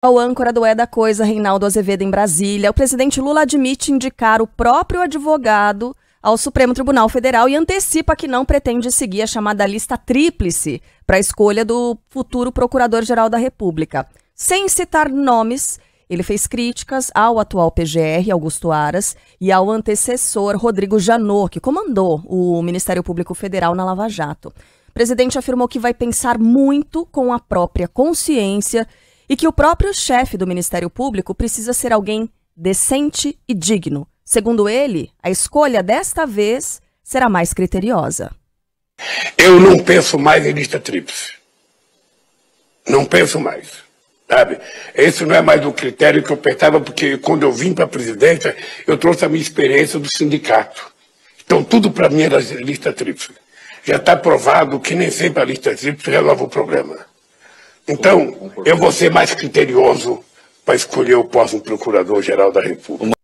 O âncora do É da Coisa, Reinaldo Azevedo, em Brasília. O presidente Lula admite indicar o próprio advogado ao Supremo Tribunal Federal e antecipa que não pretende seguir a chamada lista tríplice para a escolha do futuro Procurador-Geral da República. Sem citar nomes, ele fez críticas ao atual PGR, Augusto Aras, e ao antecessor Rodrigo Janot, que comandou o Ministério Público Federal na Lava Jato. O presidente afirmou que vai pensar muito com a própria consciência e que o próprio chefe do Ministério Público precisa ser alguém decente e digno. Segundo ele, a escolha desta vez será mais criteriosa. Eu não penso mais em lista tríplice. Não penso mais. Sabe? Esse não é mais o critério que eu pensava, porque quando eu vim para a presidência, eu trouxe a minha experiência do sindicato. Então tudo para mim era lista tríplice. Já está provado que nem sempre a lista tríplice resolve o problema. Então, eu vou ser mais criterioso para escolher o próximo Procurador-Geral da República.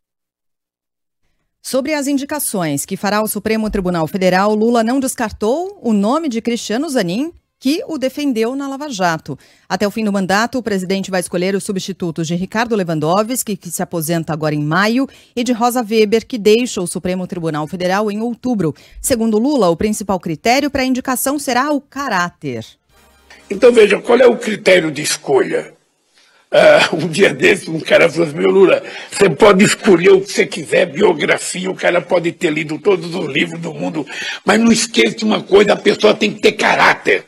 Sobre as indicações que fará o Supremo Tribunal Federal, Lula não descartou o nome de Cristiano Zanin, que o defendeu na Lava Jato. Até o fim do mandato, o presidente vai escolher os substitutos de Ricardo Lewandowski, que se aposenta agora em maio, e de Rosa Weber, que deixa o Supremo Tribunal Federal em outubro. Segundo Lula, o principal critério para a indicação será o caráter. Então, veja, qual é o critério de escolha? Um dia desse, um cara falou assim: meu Lula, você pode escolher o que você quiser, biografia, o cara pode ter lido todos os livros do mundo, mas não esqueça uma coisa, a pessoa tem que ter caráter.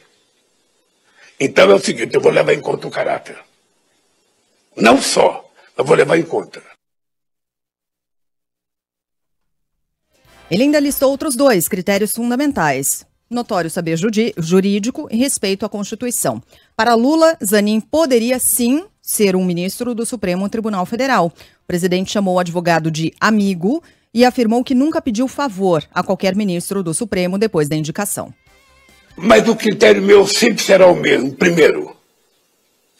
Então é o seguinte, eu vou levar em conta o caráter. Não só, eu vou levar em conta. Ele ainda listou outros 2 critérios fundamentais: notório saber jurídico e respeito à Constituição. Para Lula, Zanin poderia sim ser um ministro do Supremo Tribunal Federal. O presidente chamou o advogado de amigo e afirmou que nunca pediu favor a qualquer ministro do Supremo depois da indicação. Mas o critério meu sempre será o mesmo. Primeiro,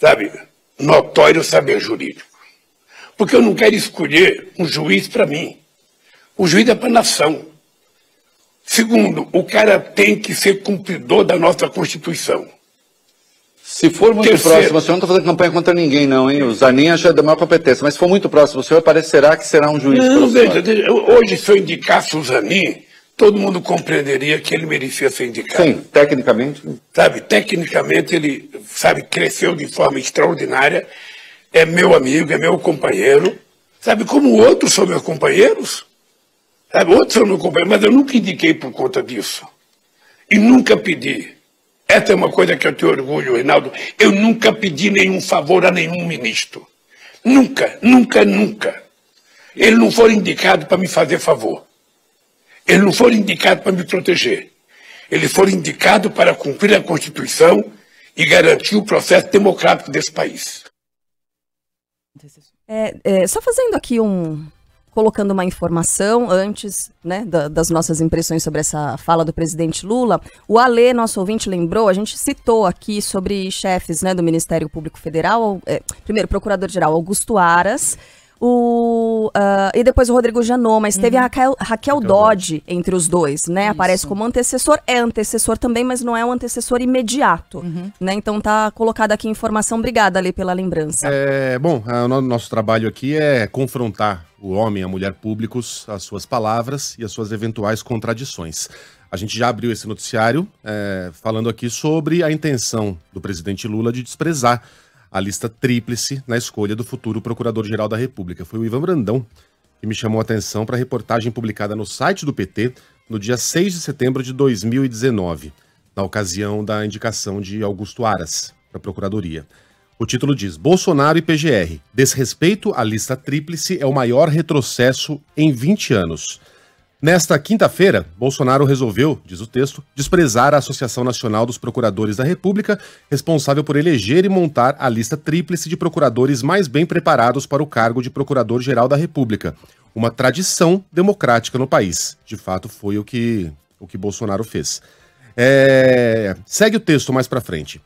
sabe, notório saber jurídico. Porque eu não quero escolher um juiz para mim. O juiz é para a nação. Segundo, o cara tem que ser cumpridor da nossa Constituição. Se for muito próximo, o senhor não está fazendo campanha contra ninguém, não, hein? O Zanin acha da maior competência, mas se for muito próximo, o senhor parecerá que será um juiz. Não, veja, hoje se eu indicasse o Zanin, todo mundo compreenderia que ele merecia ser indicado. Sim, tecnicamente. Sabe, tecnicamente ele, sabe, cresceu de forma extraordinária, é meu amigo, é meu companheiro, sabe, como outros são meus companheiros, sabe, outros são meus companheiros, mas eu nunca indiquei por conta disso. E nunca pedi. Essa é uma coisa que eu tenho orgulho, Reinaldo. Eu nunca pedi nenhum favor a nenhum ministro. Nunca, nunca, nunca. Ele não foi indicado para me fazer favor. Ele não foi indicado para me proteger. Ele foi indicado para cumprir a Constituição e garantir o processo democrático desse país. Só fazendo aqui colocando uma informação antes, né, das nossas impressões sobre essa fala do presidente Lula. O Alê, nosso ouvinte, lembrou, a gente citou aqui sobre chefes, né, do Ministério Público Federal, primeiro, Procurador-Geral Augusto Aras, e depois o Rodrigo Janot, mas teve a Raquel Dodge entre os dois, né? Isso. Aparece como antecessor, é antecessor também, mas não é um antecessor imediato, né? Então tá colocada aqui a informação. Obrigada, Ali, pela lembrança. Bom, o nosso trabalho aqui é confrontar o homem e a mulher públicos, as suas palavras e as suas eventuais contradições. A gente já abriu esse noticiário falando aqui sobre a intenção do presidente Lula de desprezar a lista tríplice na escolha do futuro Procurador-Geral da República. Foi o Ivan Brandão que me chamou a atenção para a reportagem publicada no site do PT no dia 6 de setembro de 2019, na ocasião da indicação de Augusto Aras para a Procuradoria. O título diz: Bolsonaro e PGR, desrespeito à lista tríplice é o maior retrocesso em 20 anos. Nesta quinta-feira, Bolsonaro resolveu, diz o texto, desprezar a Associação Nacional dos Procuradores da República, responsável por eleger e montar a lista tríplice de procuradores mais bem preparados para o cargo de Procurador-Geral da República. Uma tradição democrática no país. De fato, foi o que Bolsonaro fez. Segue o texto mais para frente.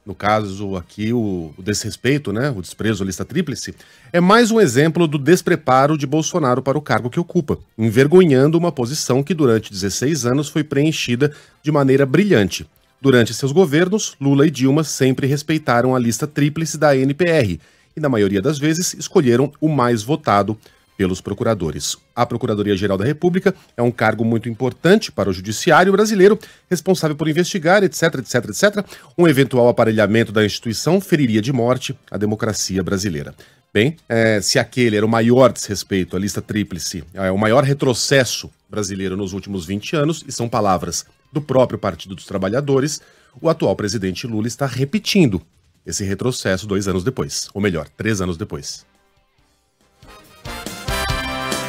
No caso aqui, o desrespeito, né, o desprezo à lista tríplice, é mais um exemplo do despreparo de Bolsonaro para o cargo que ocupa, envergonhando uma posição que durante 16 anos foi preenchida de maneira brilhante. Durante seus governos, Lula e Dilma sempre respeitaram a lista tríplice da NPR e, na maioria das vezes, escolheram o mais votado pelos procuradores. A Procuradoria-Geral da República é um cargo muito importante para o judiciário brasileiro, responsável por investigar, etc, etc, etc. Um eventual aparelhamento da instituição feriria de morte a democracia brasileira. Bem, se aquele era o maior desrespeito à lista tríplice, o maior retrocesso brasileiro nos últimos 20 anos, e são palavras do próprio Partido dos Trabalhadores, o atual presidente Lula está repetindo esse retrocesso 2 anos depois, ou melhor, 3 anos depois.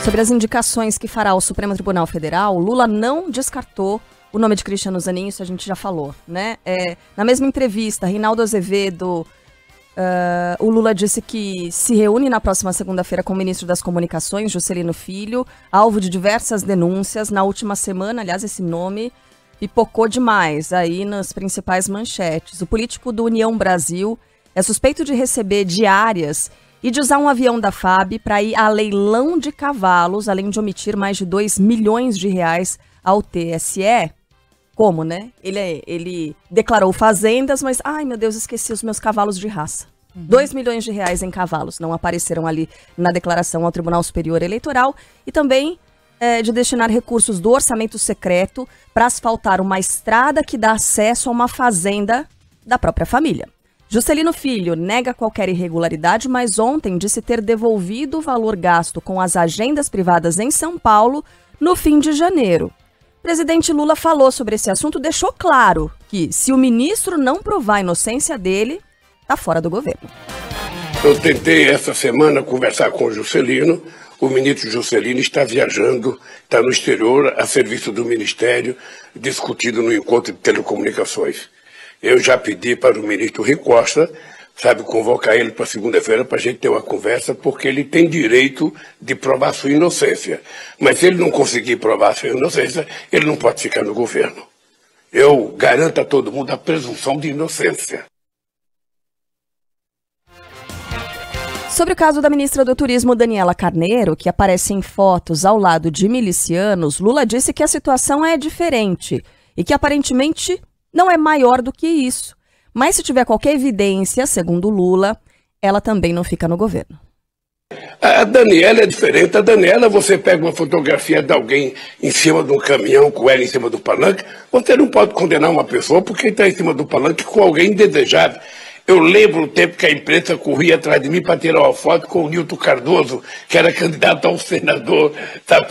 Sobre as indicações que fará o Supremo Tribunal Federal, Lula não descartou o nome de Cristiano Zanin, isso a gente já falou, né? Na mesma entrevista, Reinaldo Azevedo, o Lula disse que se reúne na próxima segunda-feira com o ministro das Comunicações, Juscelino Filho, alvo de diversas denúncias. Na última semana, aliás, esse nome pipocou demais aí nas principais manchetes. O político do União Brasil é suspeito de receber diárias e de usar um avião da FAB para ir a leilão de cavalos, além de omitir mais de R$2 milhões ao TSE. Como, né? Ele declarou fazendas, mas, ai meu Deus, esqueci os meus cavalos de raça. R$2 milhões em cavalos não apareceram ali na declaração ao Tribunal Superior Eleitoral. E também de destinar recursos do orçamento secreto para asfaltar uma estrada que dá acesso a uma fazenda da própria família. Juscelino Filho nega qualquer irregularidade, mas ontem disse ter devolvido o valor gasto com as agendas privadas em São Paulo no fim de janeiro. O presidente Lula falou sobre esse assunto, deixou claro que, se o ministro não provar a inocência dele, está fora do governo. Eu tentei essa semana conversar com o Juscelino. O ministro Juscelino está viajando, está no exterior, a serviço do Ministério, discutido no encontro de telecomunicações. Eu já pedi para o ministro Rui Costa, convocar ele para segunda-feira para a gente ter uma conversa, porque ele tem direito de provar sua inocência. Mas se ele não conseguir provar sua inocência, ele não pode ficar no governo. Eu garanto a todo mundo a presunção de inocência. Sobre o caso da ministra do Turismo, Daniela Carneiro, que aparece em fotos ao lado de milicianos, Lula disse que a situação é diferente e que aparentemente não é maior do que isso. Mas se tiver qualquer evidência, segundo Lula, ela também não fica no governo. A Daniela é diferente. A Daniela, você pega uma fotografia de alguém em cima de um caminhão com ela em cima do palanque, você não pode condenar uma pessoa porque está em cima do palanque com alguém indesejável. Eu lembro o tempo que a imprensa corria atrás de mim para tirar uma foto com o Nilton Cardoso, que era candidato ao senador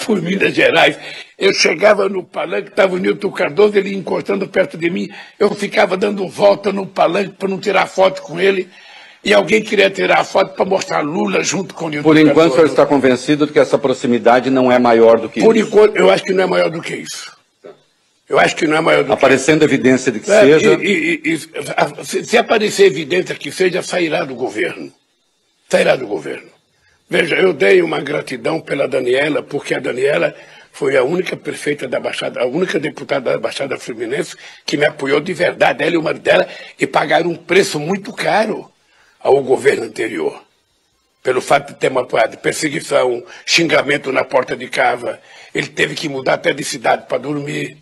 por Minas Gerais. Eu chegava no palanque, estava o Nilton Cardoso, ele encostando perto de mim, eu ficava dando volta no palanque para não tirar foto com ele, e alguém queria tirar a foto para mostrar Lula junto com o Nilton Cardoso. Por enquanto, o senhor está convencido de que essa proximidade não é maior do que isso? Por enquanto, eu acho que não é maior do que isso. Eu acho que não é maior do que isso. Aparecendo evidência de que seja... Se aparecer evidência que seja, sairá do governo. Sairá do governo. Veja, eu dei uma gratidão pela Daniela, porque a Daniela foi a única prefeita da Baixada, a única deputada da Baixada Fluminense que me apoiou de verdade, ela e o marido dela, e pagaram um preço muito caro ao governo anterior. Pelo fato de ter me apoiado, perseguição, xingamento na porta de casa, ele teve que mudar até de cidade para dormir,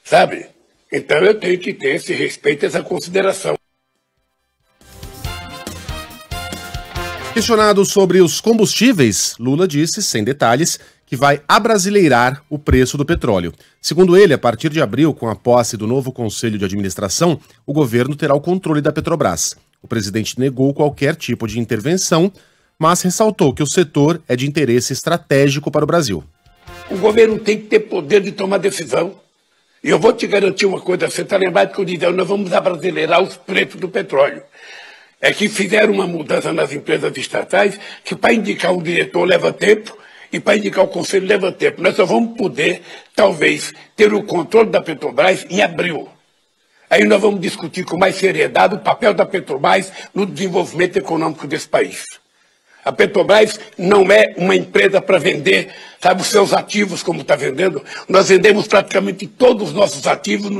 sabe? Então eu tenho que ter esse respeito, essa consideração. Questionado sobre os combustíveis, Lula disse, sem detalhes, que vai abrasileirar o preço do petróleo. Segundo ele, a partir de abril, com a posse do novo Conselho de Administração, o governo terá o controle da Petrobras. O presidente negou qualquer tipo de intervenção, mas ressaltou que o setor é de interesse estratégico para o Brasil. O governo tem que ter poder de tomar decisão. E eu vou te garantir uma coisa, você está lembrado que eu disse, nós vamos abrasileirar os preços do petróleo. É que fizeram uma mudança nas empresas estatais, que para indicar um diretor leva tempo, e para indicar o conselho leva tempo. Nós só vamos poder, talvez, ter o controle da Petrobras em abril. Aí nós vamos discutir com mais seriedade o papel da Petrobras no desenvolvimento econômico desse país. A Petrobras não é uma empresa para vender, os seus ativos como está vendendo. Nós vendemos praticamente todos os nossos ativos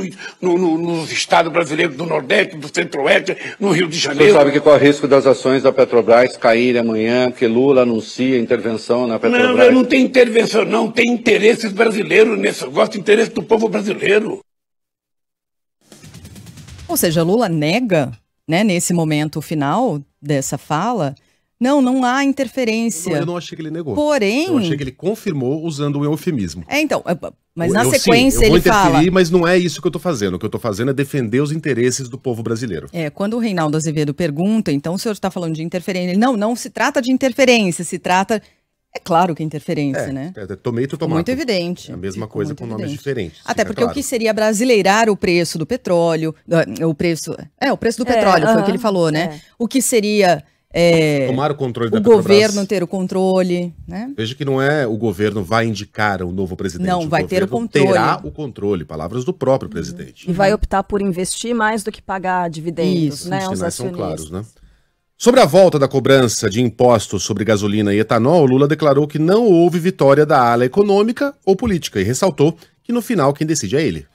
nos estados brasileiros do Nordeste, do Centro-Oeste, no Rio de Janeiro. Você sabe que qual é o risco das ações da Petrobras caírem amanhã, porque Lula anuncia intervenção na Petrobras? Não tem intervenção, não. Tem interesses brasileiros nesse negócio, interesse do povo brasileiro. Ou seja, Lula nega, né, nesse momento final dessa fala, não há interferência. Eu não achei que ele negou. Porém... Eu achei que ele confirmou usando um eufemismo. Então, mas na sequência sim, eu vou ele fala... mas não é isso que eu estou fazendo. O que eu estou fazendo é defender os interesses do povo brasileiro. Quando o Reinaldo Azevedo pergunta, então o senhor está falando de interferência. Ele, não se trata de interferência, se trata... É claro que é interferência, né? Tomato, tomato. Muito evidente. É a mesma coisa com nomes diferentes. Até porque o que seria brasileirar o preço do petróleo, o preço do petróleo, foi o que ele falou, né? O que seria... tomar o controle da Petrobras. O governo ter o controle, né? Veja que não é o governo vai indicar um novo presidente. Não, vai ter o controle. Terá o controle, palavras do próprio presidente. E vai optar por investir mais do que pagar dividendos, Isso, né? Os sinais são claros, né? Sobre a volta da cobrança de impostos sobre gasolina e etanol, Lula declarou que não houve vitória da ala econômica ou política e ressaltou que no final quem decide é ele.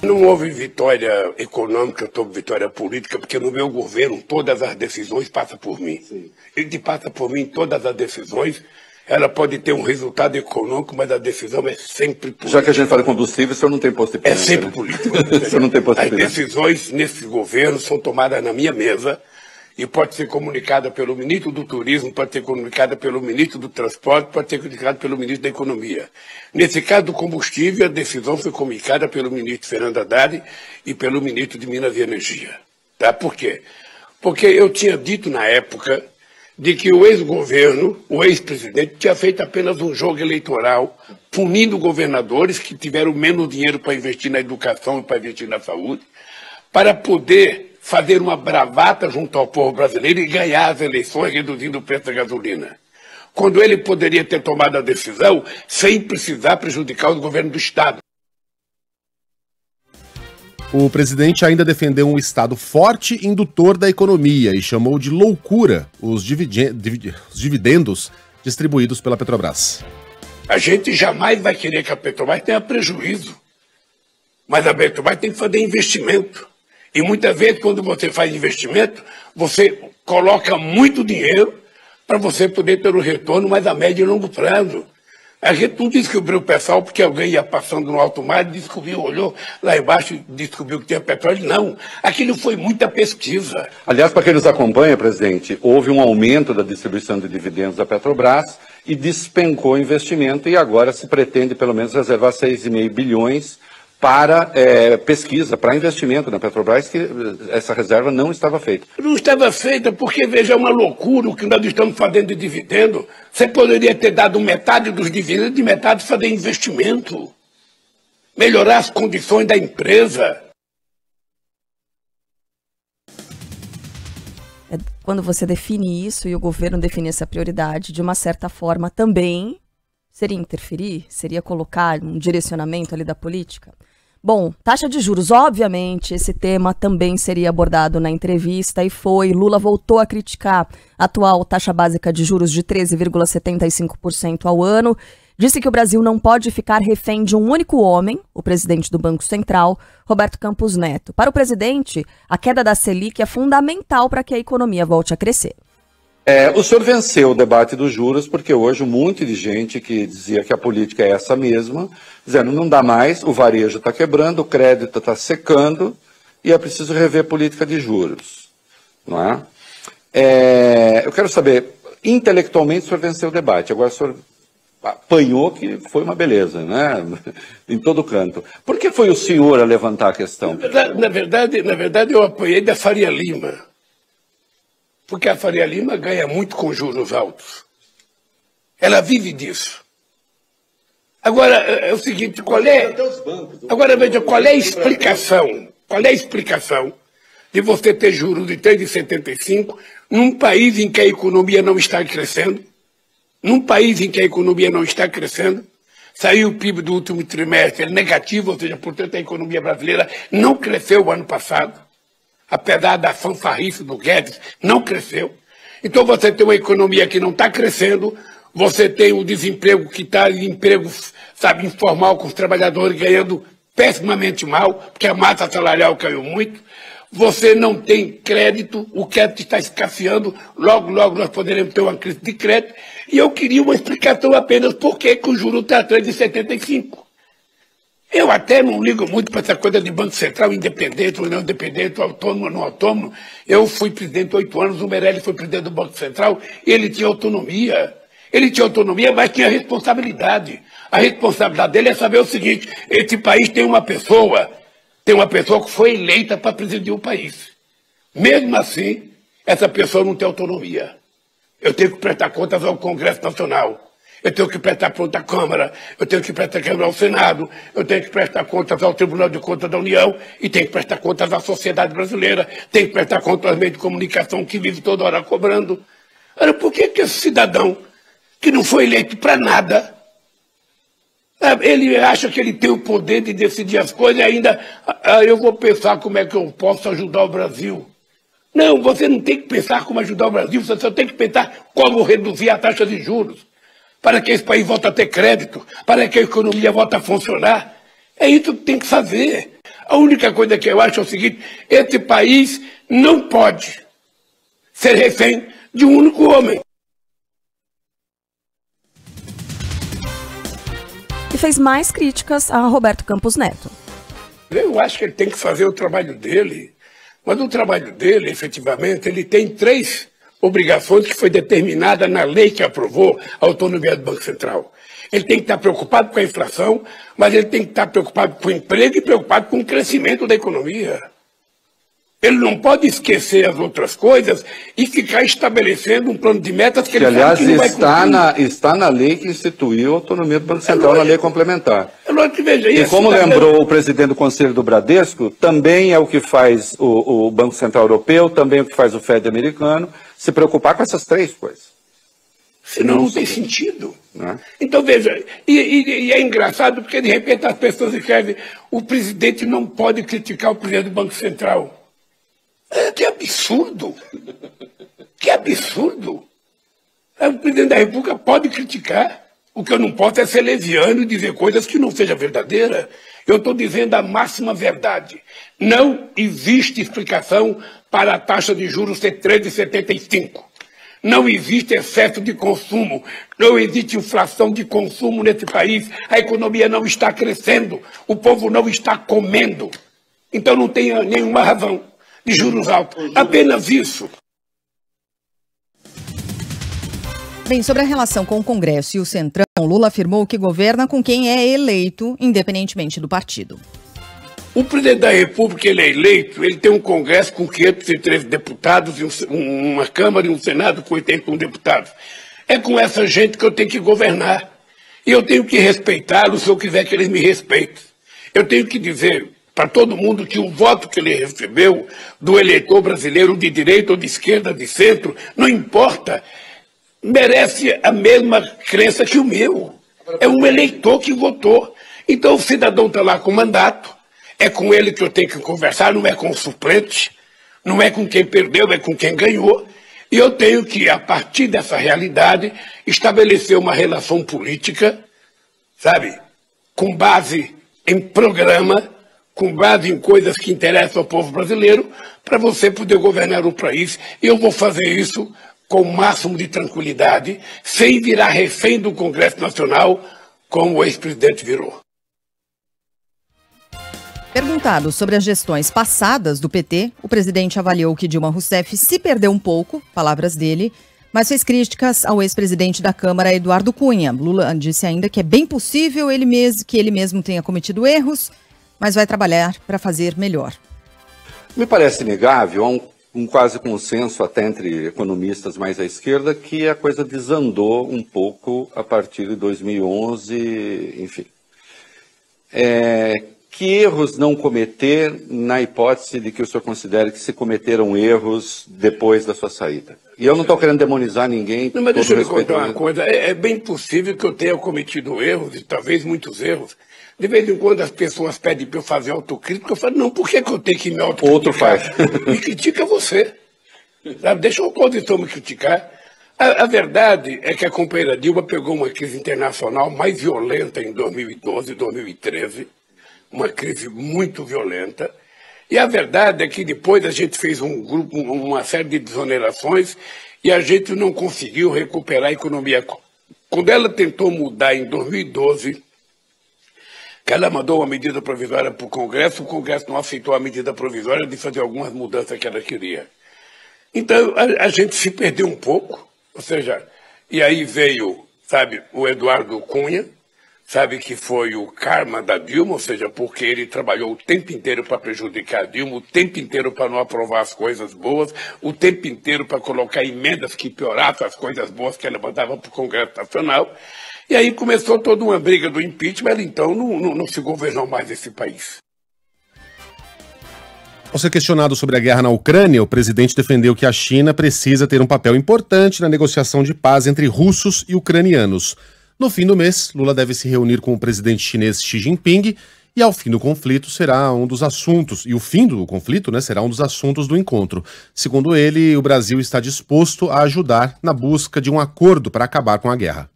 Não houve vitória econômica, houve vitória política, porque no meu governo todas as decisões passam por mim. Ele passa por mim todas as decisões. Ela pode ter um resultado econômico, mas a decisão é sempre política. Já que a gente fala de combustível, o senhor não tem posto de pimenta, É sempre política. O senhor não tem posto de As pimenta. decisões nesse governo são tomadas na minha mesa e pode ser comunicada pelo ministro do Turismo, pode ser comunicada pelo ministro do Transporte, pode ser comunicada pelo ministro da Economia. Nesse caso do combustível, a decisão foi comunicada pelo ministro Fernando Haddad e pelo ministro de Minas e Energia. Tá? Por quê? Porque eu tinha dito na época de que o ex-governo, o ex-presidente, tinha feito apenas um jogo eleitoral, punindo governadores que tiveram menos dinheiro para investir na educação e para investir na saúde, para poder fazer uma bravata junto ao povo brasileiro e ganhar as eleições reduzindo o preço da gasolina. Quando ele poderia ter tomado a decisão sem precisar prejudicar o governo do Estado. O presidente ainda defendeu um Estado forte e indutor da economia e chamou de loucura os dividendos distribuídos pela Petrobras. A gente jamais vai querer que a Petrobras tenha prejuízo. Mas a Petrobras tem que fazer investimento. E muitas vezes, quando você faz investimento, você coloca muito dinheiro para você poder ter o retorno, mas a médio e longo prazo. A gente não descobriu o pessoal porque alguém ia passando no alto mar, descobriu, olhou lá embaixo e descobriu que tinha petróleo. Não, aquilo foi muita pesquisa. Aliás, para quem nos acompanha, presidente, houve um aumento da distribuição de dividendos da Petrobras e despencou o investimento e agora se pretende pelo menos reservar 6,5 bilhões para pesquisa, para investimento na Petrobras, que essa reserva não estava feita. Não estava feita porque, veja, é uma loucura o que nós estamos fazendo de dividendo. Você poderia ter dado metade dos dividendos e metade fazer investimento. Melhorar as condições da empresa. Quando você define isso e o governo define essa prioridade, de uma certa forma também seria interferir? Seria colocar um direcionamento ali da política? Bom, taxa de juros, obviamente, esse tema também seria abordado na entrevista e foi. Lula voltou a criticar a atual taxa básica de juros de 13,75% ao ano. Disse que o Brasil não pode ficar refém de um único homem, o presidente do Banco Central, Roberto Campos Neto. Para o presidente, a queda da Selic é fundamental para que a economia volte a crescer. O senhor venceu o debate dos juros, porque hoje um monte de gente que dizia que a política é essa mesma, dizendo não dá mais, o varejo está quebrando, o crédito está secando e é preciso rever a política de juros. Não é? Eu quero saber, intelectualmente o senhor venceu o debate, agora o senhor apanhou, que foi uma beleza, né? Em todo canto. Por que foi o senhor a levantar a questão? Na verdade eu apanhei da Faria Lima. Porque a Faria Lima ganha muito com juros altos. Ela vive disso. Agora, é o seguinte, Agora, veja, qual é a explicação? Qual é a explicação de você ter juros de 3,75 num país em que a economia não está crescendo? Num país em que a economia não está crescendo? Saiu o PIB do último trimestre negativo, ou seja, portanto, a economia brasileira não cresceu o ano passado. Apesar da fanfarrice do Guedes, não cresceu. Então você tem uma economia que não está crescendo, você tem o desemprego que está em emprego, sabe, informal, com os trabalhadores ganhando pessimamente mal, porque a massa salarial caiu muito. Você não tem crédito, o crédito está escasseando, logo nós poderemos ter uma crise de crédito. E eu queria uma explicação apenas por que o juro está atrás de 75. Eu até não ligo muito para essa coisa de Banco Central independente ou não independente, autônomo ou não autônomo. Eu fui presidente 8 anos, o Meirelles foi presidente do Banco Central, e ele tinha autonomia. Ele tinha autonomia, mas tinha responsabilidade. A responsabilidade dele é saber o seguinte: esse país tem uma pessoa que foi eleita para presidir o país. Mesmo assim, essa pessoa não tem autonomia. Eu tenho que prestar contas ao Congresso Nacional. Eu tenho que prestar contas à Câmara, eu tenho que prestar contas ao Senado, eu tenho que prestar contas ao Tribunal de Contas da União e tenho que prestar contas à sociedade brasileira, tenho que prestar contas aos meios de comunicação que vive toda hora cobrando. Ora, por que esse cidadão que não foi eleito para nada, ele acha que ele tem o poder de decidir as coisas e ainda eu vou pensar como é que eu posso ajudar o Brasil? Não, você não tem que pensar como ajudar o Brasil, você só tem que pensar como reduzir a taxa de juros, para que esse país volte a ter crédito, para que a economia volte a funcionar. É isso que tem que fazer. A única coisa que eu acho é o seguinte: esse país não pode ser refém de um único homem. E fez mais críticas a Roberto Campos Neto. Eu acho que ele tem que fazer o trabalho dele, mas o trabalho dele, efetivamente, ele tem 3 obrigações que foi determinada na lei que aprovou a autonomia do Banco Central. Ele tem que estar preocupado com a inflação, mas ele tem que estar preocupado com o emprego e preocupado com o crescimento da economia. Ele não pode esquecer as outras coisas e ficar estabelecendo um plano de metas que ele aliás, sabe que não vai cumprir. Está na lei que instituiu a autonomia do Banco Central, na lei complementar. Que veja, e como lembrou o presidente do Conselho do Bradesco, também é o que faz o Banco Central Europeu, também é o que faz o Fed americano, se preocupar com essas 3 coisas. Senão não tem sentido. Né? Então, veja, e é engraçado porque, de repente, as pessoas escrevem: o presidente não pode criticar o presidente do Banco Central. Que absurdo! Que absurdo! O presidente da República pode criticar. O que eu não posso é ser leviano e dizer coisas que não sejam verdadeiras. Eu estou dizendo a máxima verdade. Não existe explicação para a taxa de juros ser 13,75. Não existe excesso de consumo. Não existe inflação de consumo nesse país. A economia não está crescendo. O povo não está comendo. Então não tem nenhuma razão de juros altos. Apenas isso. Bem, sobre a relação com o Congresso e o Centrão, Lula afirmou que governa com quem é eleito, independentemente do partido. O presidente da República, ele é eleito, ele tem um Congresso com 513 deputados, uma Câmara e um Senado com 81 deputados. É com essa gente que eu tenho que governar. E eu tenho que respeitá-los se eu quiser que eles me respeitem. Eu tenho que dizer para todo mundo que o voto que ele recebeu do eleitor brasileiro de direita ou de esquerda, de centro, não importa, merece a mesma crença que o meu. É um eleitor que votou. Então o cidadão está lá com mandato, é com ele que eu tenho que conversar, não é com o suplente, não é com quem perdeu, é com quem ganhou. E eu tenho que, a partir dessa realidade, estabelecer uma relação política, sabe, com base em programa, com base em coisas que interessam ao povo brasileiro, para você poder governar o país. E eu vou fazer isso com o máximo de tranquilidade, sem virar refém do Congresso Nacional, como o ex-presidente virou. Perguntado sobre as gestões passadas do PT, o presidente avaliou que Dilma Rousseff se perdeu um pouco, palavras dele, mas fez críticas ao ex-presidente da Câmara, Eduardo Cunha. Lula disse ainda que é bem possível que ele mesmo tenha cometido erros, mas vai trabalhar para fazer melhor. Me parece inegável, há um quase consenso até entre economistas mais à esquerda, que a coisa desandou um pouco a partir de 2011, enfim. Que erros não cometer, na hipótese de que o senhor considere que se cometeram erros depois da sua saída? E eu não estou querendo demonizar ninguém. Não, mas deixa eu lhe contar uma coisa. É bem possível que eu tenha cometido erros, e talvez muitos erros. De vez em quando as pessoas pedem para eu fazer autocrítica, eu falo: não, por que eu tenho que me autocriticar? Outro faz. Me critica você. Sabe? Deixa a oposição me criticar. A verdade é que a companheira Dilma pegou uma crise internacional mais violenta em 2012 e 2013. Uma crise muito violenta, e a verdade é que depois a gente fez uma série de desonerações e a gente não conseguiu recuperar a economia. Quando ela tentou mudar em 2012, que ela mandou uma medida provisória para o Congresso não aceitou a medida provisória de fazer algumas mudanças que ela queria. Então, a gente se perdeu um pouco, ou seja, e aí veio, sabe, o Eduardo Cunha, sabe, que foi o karma da Dilma, ou seja, porque ele trabalhou o tempo inteiro para prejudicar a Dilma, o tempo inteiro para não aprovar as coisas boas, o tempo inteiro para colocar emendas que piorassem as coisas boas que ela mandava para o Congresso Nacional. E aí começou toda uma briga do impeachment, então não se governou mais esse país. Ao ser questionado sobre a guerra na Ucrânia, o presidente defendeu que a China precisa ter um papel importante na negociação de paz entre russos e ucranianos. No fim do mês, Lula deve se reunir com o presidente chinês Xi Jinping e ao fim do conflito será um dos assuntos, e o fim do conflito, né, será um dos assuntos do encontro. Segundo ele, o Brasil está disposto a ajudar na busca de um acordo para acabar com a guerra.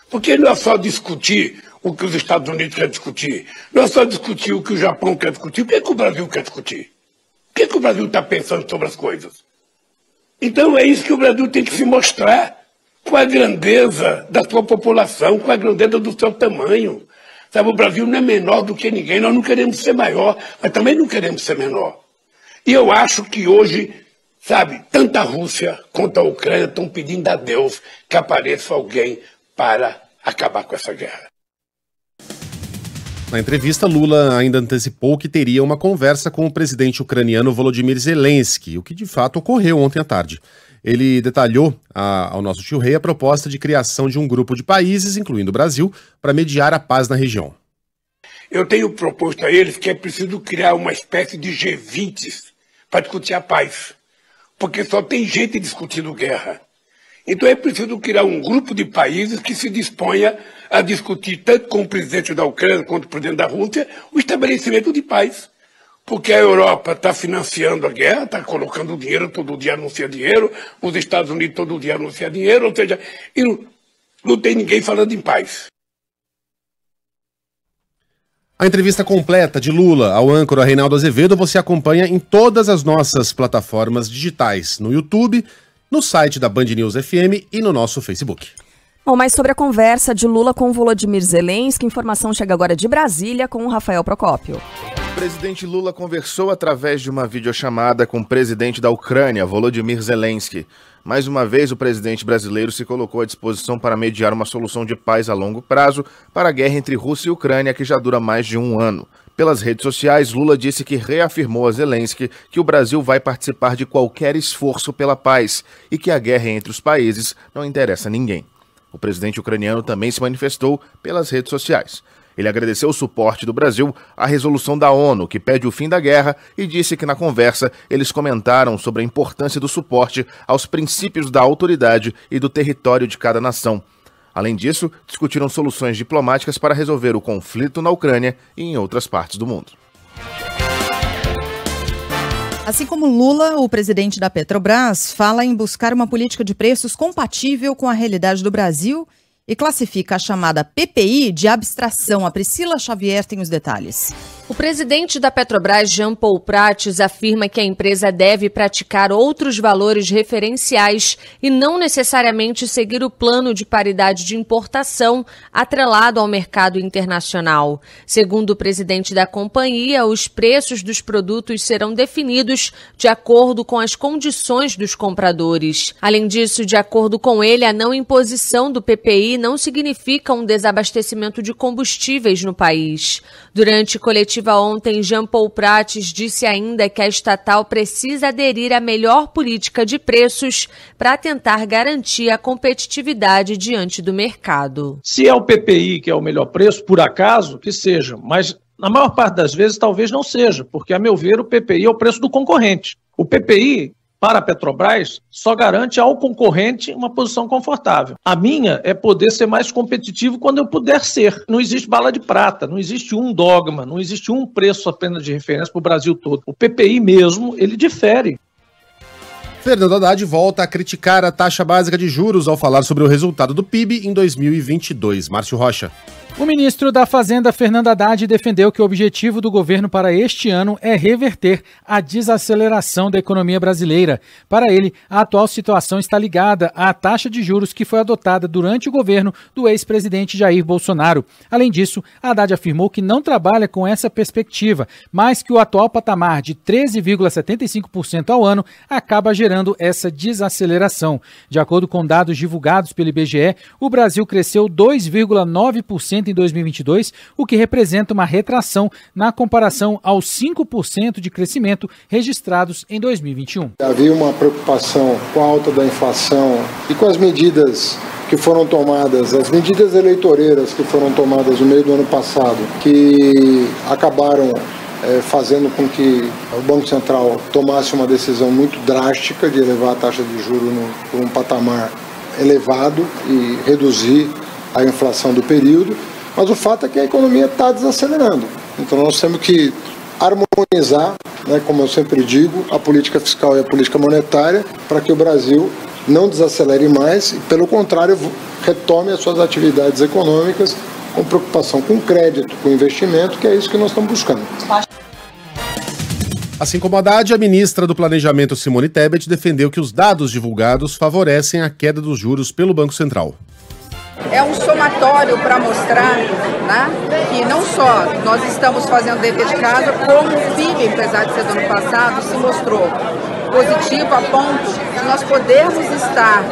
Porque não é só discutir o que os Estados Unidos querem discutir, não é só discutir o que o Japão quer discutir, o que é que o Brasil quer discutir? O que é que o Brasil está pensando sobre as coisas? Então é isso que o Brasil tem que se mostrar, com a grandeza da sua população, com a grandeza do seu tamanho. Sabe, o Brasil não é menor do que ninguém, nós não queremos ser maior, mas também não queremos ser menor. E eu acho que hoje, sabe, tanto a Rússia quanto a Ucrânia estão pedindo a Deus que apareça alguém para acabar com essa guerra. Na entrevista, Lula ainda antecipou que teria uma conversa com o presidente ucraniano Volodymyr Zelensky, o que de fato ocorreu ontem à tarde. Ele detalhou ao nosso tio Rei a proposta de criação de um grupo de países, incluindo o Brasil, para mediar a paz na região. Eu tenho proposto a eles que é preciso criar uma espécie de G20 para discutir a paz, porque só tem gente discutindo guerra. Então é preciso criar um grupo de países que se disponha a discutir, tanto com o presidente da Ucrânia quanto o presidente da Rússia, o estabelecimento de paz. Porque a Europa está financiando a guerra, está colocando dinheiro, todo dia anuncia dinheiro, os Estados Unidos todo dia anuncia dinheiro, ou seja, e não tem ninguém falando em paz. A entrevista completa de Lula ao âncora Reinaldo Azevedo você acompanha em todas as nossas plataformas digitais, no YouTube, no site da Band News FM e no nosso Facebook. Bom, mas sobre a conversa de Lula com Volodymyr Zelensky, informação chega agora de Brasília com o Rafael Procópio. O presidente Lula conversou através de uma videochamada com o presidente da Ucrânia, Volodymyr Zelensky. Mais uma vez, o presidente brasileiro se colocou à disposição para mediar uma solução de paz a longo prazo para a guerra entre Rússia e Ucrânia, que já dura mais de um ano. Pelas redes sociais, Lula disse que reafirmou a Zelensky que o Brasil vai participar de qualquer esforço pela paz e que a guerra entre os países não interessa a ninguém. O presidente ucraniano também se manifestou pelas redes sociais. Ele agradeceu o suporte do Brasil à resolução da ONU, que pede o fim da guerra, e disse que na conversa eles comentaram sobre a importância do suporte aos princípios da autoridade e do território de cada nação. Além disso, discutiram soluções diplomáticas para resolver o conflito na Ucrânia e em outras partes do mundo. Assim como Lula, o presidente da Petrobras fala em buscar uma política de preços compatível com a realidade do Brasil e classifica a chamada PPI de abstração. A Priscila Xavier tem os detalhes. O presidente da Petrobras, Jean Paul Prates, afirma que a empresa deve praticar outros valores referenciais e não necessariamente seguir o plano de paridade de importação atrelado ao mercado internacional. Segundo o presidente da companhia, os preços dos produtos serão definidos de acordo com as condições dos compradores. Além disso, de acordo com ele, a não imposição do PPI não significa um desabastecimento de combustíveis no país. Durante coletiva ontem, Jean Paul Prates disse ainda que a estatal precisa aderir à melhor política de preços para tentar garantir a competitividade diante do mercado. Se é o PPI que é o melhor preço, por acaso, que seja, mas na maior parte das vezes talvez não seja, porque, a meu ver, o PPI é o preço do concorrente. O PPI, para a Petrobras, só garante ao concorrente uma posição confortável. A minha é poder ser mais competitivo quando eu puder ser. Não existe bala de prata, não existe um dogma, não existe um preço apenas de referência para o Brasil todo. O PPI mesmo, ele difere. Fernando Haddad volta a criticar a taxa básica de juros ao falar sobre o resultado do PIB em 2022. Márcio Rocha. O ministro da Fazenda, Fernando Haddad, defendeu que o objetivo do governo para este ano é reverter a desaceleração da economia brasileira. Para ele, a atual situação está ligada à taxa de juros que foi adotada durante o governo do ex-presidente Jair Bolsonaro. Além disso, Haddad afirmou que não trabalha com essa perspectiva, mas que o atual patamar de 13,75% ao ano acaba gerando essa desaceleração. De acordo com dados divulgados pelo IBGE, o Brasil cresceu 2,9% em 2022, o que representa uma retração na comparação aos 5% de crescimento registrados em 2021. Havia uma preocupação com a alta da inflação e com as medidas que foram tomadas, as medidas eleitoreiras que foram tomadas no meio do ano passado, que acabaram fazendo com que o Banco Central tomasse uma decisão muito drástica de elevar a taxa de juros para um patamar elevado e reduzir a inflação do período. Mas o fato é que a economia está desacelerando. Então nós temos que harmonizar, como eu sempre digo, a política fiscal e a política monetária para que o Brasil não desacelere mais e, pelo contrário, retome as suas atividades econômicas com preocupação com crédito, com investimento, que é isso que nós estamos buscando. Assim como Haddad, a ministra do Planejamento, Simone Tebet, defendeu que os dados divulgados favorecem a queda dos juros pelo Banco Central. É um somatório para mostrar, que não só nós estamos fazendo dever de casa, como o PIB, apesar de ser do ano passado, se mostrou positivo a ponto de nós podermos estar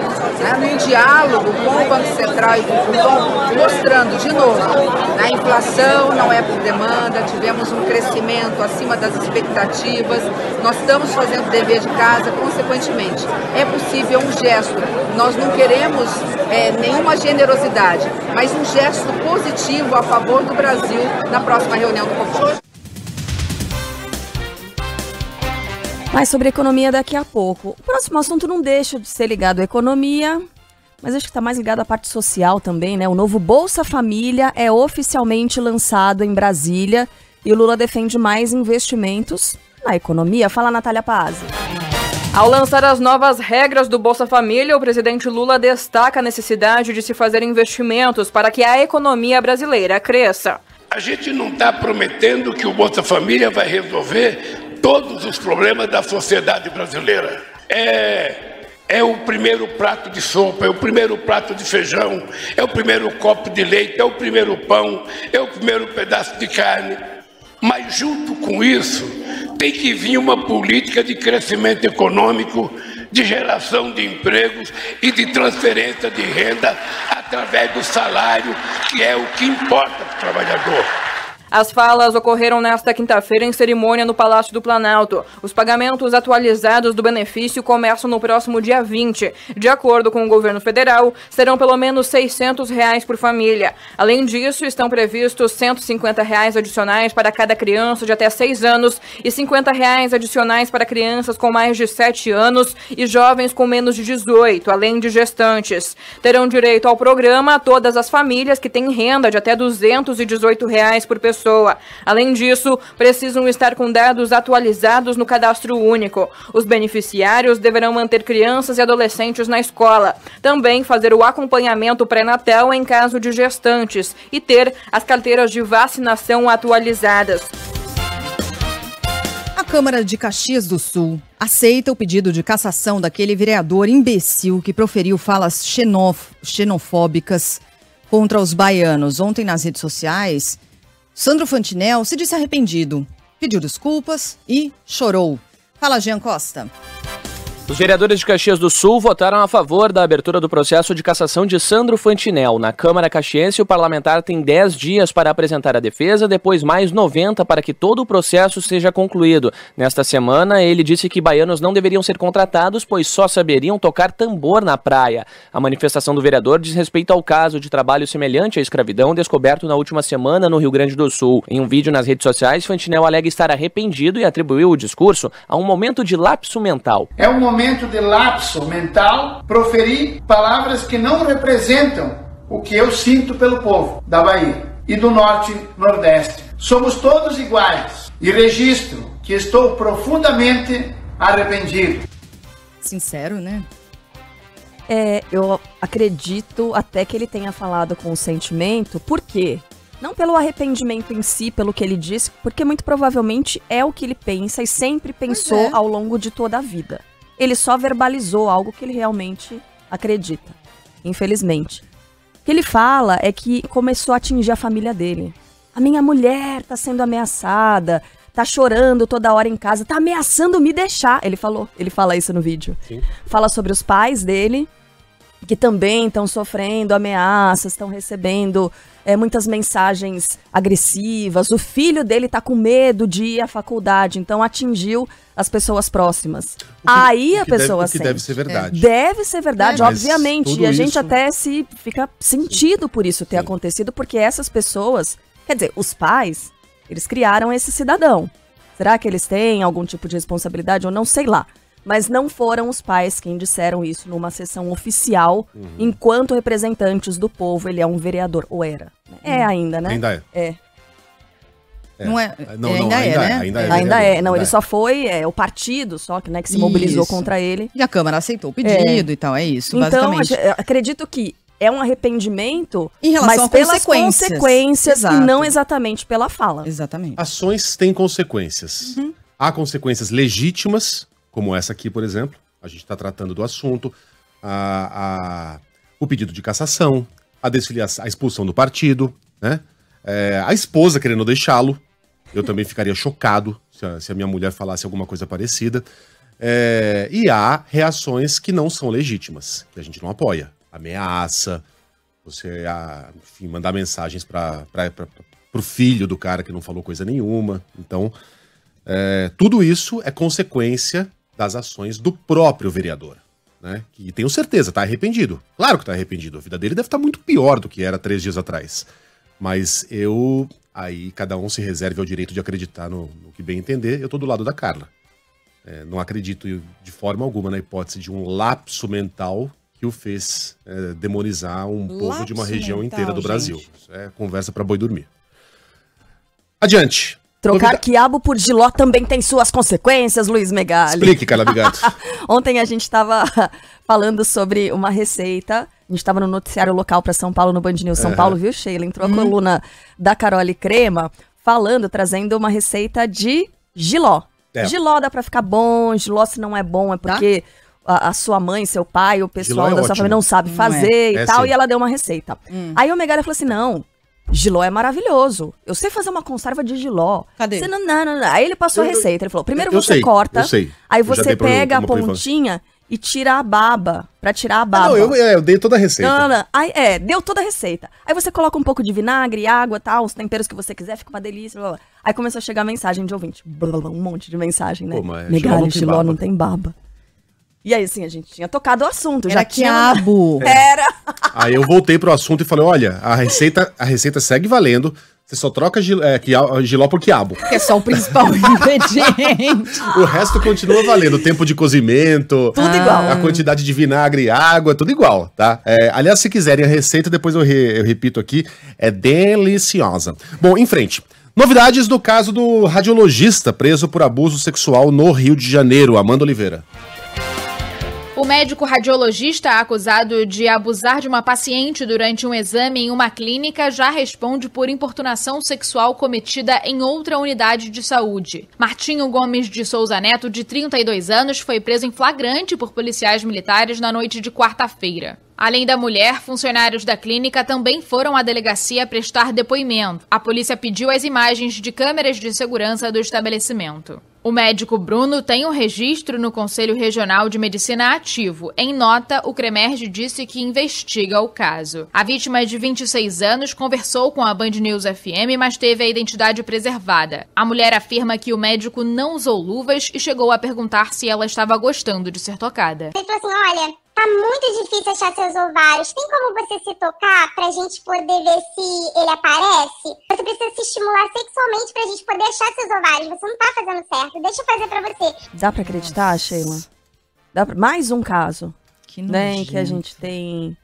num diálogo com o Banco Central e com o Fundo, mostrando de novo, a inflação não é por demanda, tivemos um crescimento acima das expectativas, nós estamos fazendo dever de casa, consequentemente, é possível um gesto, nós não queremos nenhuma generosidade, mas um gesto positivo a favor do Brasil na próxima reunião do Copom. Mais sobre economia daqui a pouco. O próximo assunto não deixa de ser ligado à economia, mas acho que está mais ligado à parte social também, né? O novo Bolsa Família é oficialmente lançado em Brasília e o Lula defende mais investimentos na economia. Fala, Natália Pazzi. Ao lançar as novas regras do Bolsa Família, o presidente Lula destaca a necessidade de se fazer investimentos para que a economia brasileira cresça. A gente não está prometendo que o Bolsa Família vai resolver todos os problemas da sociedade brasileira. É o primeiro prato de sopa, é o primeiro prato de feijão, é o primeiro copo de leite, é o primeiro pão, é o primeiro pedaço de carne. Mas junto com isso, tem que vir uma política de crescimento econômico, de geração de empregos e de transferência de renda através do salário, que é o que importa para o trabalhador. As falas ocorreram nesta quinta-feira em cerimônia no Palácio do Planalto. Os pagamentos atualizados do benefício começam no próximo dia 20. De acordo com o governo federal, serão pelo menos R$ 600 por família. Além disso, estão previstos R$ 150 adicionais para cada criança de até 6 anos e R$ 50 adicionais para crianças com mais de 7 anos e jovens com menos de 18, além de gestantes. Terão direito ao programa todas as famílias que têm renda de até R$ 218 por pessoa. Além disso, precisam estar com dados atualizados no cadastro único. Os beneficiários deverão manter crianças e adolescentes na escola. Também fazer o acompanhamento pré-natal em caso de gestantes e ter as carteiras de vacinação atualizadas. A Câmara de Caxias do Sul aceita o pedido de cassação daquele vereador imbecil que proferiu falas xenofóbicas contra os baianos. Ontem, nas redes sociais, Sandro Fantinel se disse arrependido, pediu desculpas e chorou. Fala, Jean Costa. Os vereadores de Caxias do Sul votaram a favor da abertura do processo de cassação de Sandro Fantinel. Na Câmara Caxiense, o parlamentar tem 10 dias para apresentar a defesa, depois mais 90 para que todo o processo seja concluído. Nesta semana, ele disse que baianos não deveriam ser contratados, pois só saberiam tocar tambor na praia. A manifestação do vereador diz respeito ao caso de trabalho semelhante à escravidão descoberto na última semana no Rio Grande do Sul. Em um vídeo nas redes sociais, Fantinel alega estar arrependido e atribuiu o discurso a um momento de lapso mental. É um momento de lapso mental, proferir palavras que não representam o que eu sinto pelo povo da Bahia e do Norte-Nordeste. Somos todos iguais e registro que estou profundamente arrependido. Sincero, né? Eu acredito até que ele tenha falado com o sentimento, por quê? Não pelo arrependimento em si, pelo que ele disse, porque muito provavelmente é o que ele pensa e sempre pensou ao longo de toda a vida. Ele só verbalizou algo que ele realmente acredita, infelizmente. O que ele fala é que começou a atingir a família dele. A minha mulher tá sendo ameaçada, tá chorando toda hora em casa, tá ameaçando me deixar. Ele fala isso no vídeo. Sim. Fala sobre os pais dele, que também estão sofrendo ameaças, estão recebendo muitas mensagens agressivas. O filho dele tá com medo de ir à faculdade, então atingiu as pessoas próximas. Aí a pessoa sente. Deve ser verdade. Deve ser verdade, obviamente. E a gente isso... até fica sentido por isso ter acontecido, porque essas pessoas, quer dizer, os pais, eles criaram esse cidadão. Será que eles têm algum tipo de responsabilidade ou não? Sei lá. Mas não foram os pais quem disseram isso numa sessão oficial, enquanto representantes do povo. Ele é um vereador, ou era. É ainda, né? Ainda é. Não é? Ainda é. Não, ele só foi o partido só que se mobilizou contra ele. E a Câmara aceitou o pedido e tal, é isso, basicamente. Então, acredito que é um arrependimento, em relação mas pelas consequências e não exatamente pela fala. Exatamente. Ações têm consequências. Há consequências legítimas, como essa aqui, por exemplo. A gente está tratando do assunto. O pedido de cassação, a expulsão do partido, né? A esposa querendo deixá-lo. Eu também ficaria chocado se a minha mulher falasse alguma coisa parecida. E há reações que não são legítimas, que a gente não apoia. Ameaça, você enfim, mandar mensagens pro filho do cara que não falou coisa nenhuma. Então, tudo isso é consequência das ações do próprio vereador, né? Que tenho certeza, tá arrependido. Claro que tá arrependido. A vida dele deve estar muito pior do que era 3 dias atrás. Mas aí cada um se reserve ao direito de acreditar no que bem entender. Eu tô do lado da Carla. Não acredito de forma alguma na hipótese de um lapso mental que o fez demonizar um povo de uma região inteira do Brasil. Isso é conversa para boi dormir. Adiante. Trocar quiabo por jiló também tem suas consequências, Luiz Megali. Explique, Carla Bigato. Ontem a gente estava falando sobre uma receita. A gente estava no noticiário local para São Paulo, no Band News São Paulo, viu, Sheila? Entrou a coluna da Carole Crema, trazendo uma receita de jiló. Jiló dá para ficar bom, jiló se não é bom é porque a sua mãe, seu pai, o pessoal da sua família não sabe fazer e tal, sim. E ela deu uma receita. Aí o Megali falou assim, não, jiló é maravilhoso. Eu sei fazer uma conserva de jiló. Cadê? Você não. Aí ele passou a receita. Ele falou, primeiro você corta, aí você pega a pontinha e tira a baba, pra tirar a baba. Eu dei toda a receita. Não. Aí, deu toda a receita. Aí você coloca um pouco de vinagre, água, tal, os temperos que você quiser, fica uma delícia, blá, blá. Aí começou a chegar mensagem de ouvinte. Blá, blá, um monte de mensagem, né? Megali, jiló não tem baba. E aí, assim, a gente tinha tocado o assunto. Era quiabo. Era. Aí eu voltei pro assunto e falei, olha, a receita segue valendo. Você só troca jiló por quiabo. Que é só o principal ingrediente. O resto continua valendo. O tempo de cozimento. Tudo igual. A quantidade de vinagre e água, tudo igual, tá? Aliás, se quiserem a receita, depois eu repito aqui. É deliciosa. Bom, em frente. Novidades do caso do radiologista preso por abuso sexual no Rio de Janeiro. Amanda Oliveira. O médico radiologista acusado de abusar de uma paciente durante um exame em uma clínica já responde por importunação sexual cometida em outra unidade de saúde. Martinho Gomes de Souza Neto, de 32 anos, foi preso em flagrante por policiais militares na noite de quarta-feira. Além da mulher, funcionários da clínica também foram à delegacia prestar depoimento. A polícia pediu as imagens de câmeras de segurança do estabelecimento. O médico Bruno tem um registro no Conselho Regional de Medicina ativo. Em nota, o CREMERG disse que investiga o caso. A vítima, de 26 anos, conversou com a Band News FM, mas teve a identidade preservada. A mulher afirma que o médico não usou luvas e chegou a perguntar se ela estava gostando de ser tocada. Ele falou assim, olha, tá muito difícil achar seus ovários. Tem como você se tocar pra gente poder ver se ele aparece? Você precisa se estimular sexualmente pra gente poder achar seus ovários. Você não tá fazendo certo. Deixa eu fazer pra você. Dá pra acreditar, Sheila? Mais um caso, né, que a gente tem...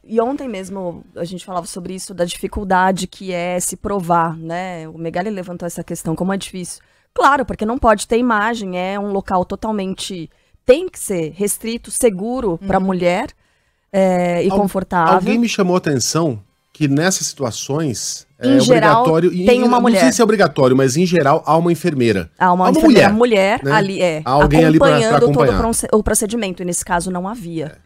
E ontem mesmo a gente falava sobre isso, da dificuldade que é se provar, né? O Megali levantou essa questão, como é difícil. Claro, porque não pode ter imagem, é um local totalmente... Tem que ser restrito, seguro para a mulher e confortável. Alguém me chamou a atenção que nessas situações em geral, obrigatório... tem uma mulher. Não sei se é obrigatório, mas em geral há uma enfermeira. Há uma enfermeira mulher né? Ali, há alguém ali pra acompanhar. Todo o procedimento, e nesse caso não havia.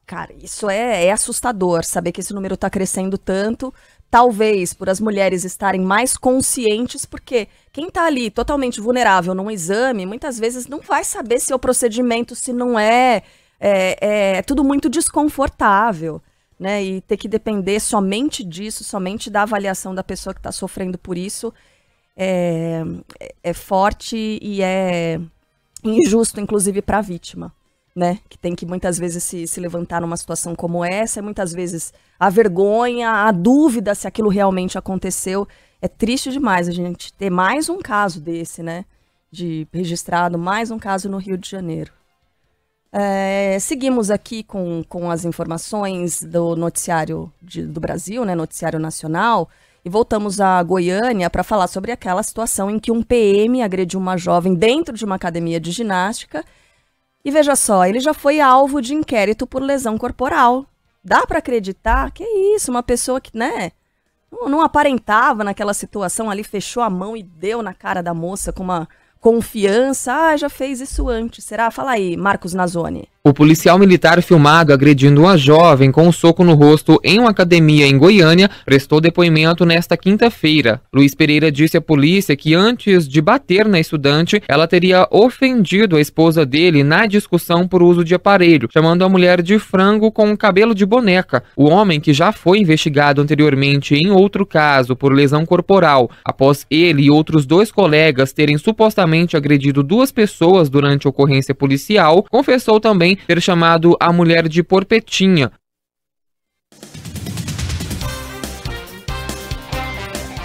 Cara, isso é assustador, saber que esse número está crescendo tanto... Talvez por as mulheres estarem mais conscientes, porque quem está ali totalmente vulnerável num exame, muitas vezes não vai saber se é o procedimento, se não é tudo muito desconfortável, né? E ter que depender somente disso, somente da avaliação da pessoa que está sofrendo por isso, é forte e é injusto, inclusive, para a vítima. Né, que tem que muitas vezes se levantar numa situação como essa, e muitas vezes a vergonha, a dúvida se aquilo realmente aconteceu. É triste demais a gente ter mais um caso desse, né, registrado, mais um caso no Rio de Janeiro. Seguimos aqui com as informações do noticiário do Brasil, né, noticiário nacional, e voltamos a Goiânia para falar sobre aquela situação em que um PM agrediu uma jovem dentro de uma academia de ginástica. E veja só, ele já foi alvo de inquérito por lesão corporal. Dá para acreditar? Que é isso, uma pessoa que, né, não aparentava naquela situação ali, fechou a mão e deu na cara da moça com uma confiança. Já fez isso antes. Será? Fala aí, Marcos Nazoni. O policial militar filmado agredindo uma jovem com um soco no rosto em uma academia em Goiânia prestou depoimento nesta quinta-feira. Luiz Pereira disse à polícia que antes de bater na estudante, ela teria ofendido a esposa dele na discussão por uso de aparelho, chamando a mulher de frango com um cabelo de boneca. O homem, que já foi investigado anteriormente em outro caso por lesão corporal, após ele e outros 2 colegas terem supostamente agredido 2 pessoas durante a ocorrência policial, confessou também ter chamado a mulher de porpetinha.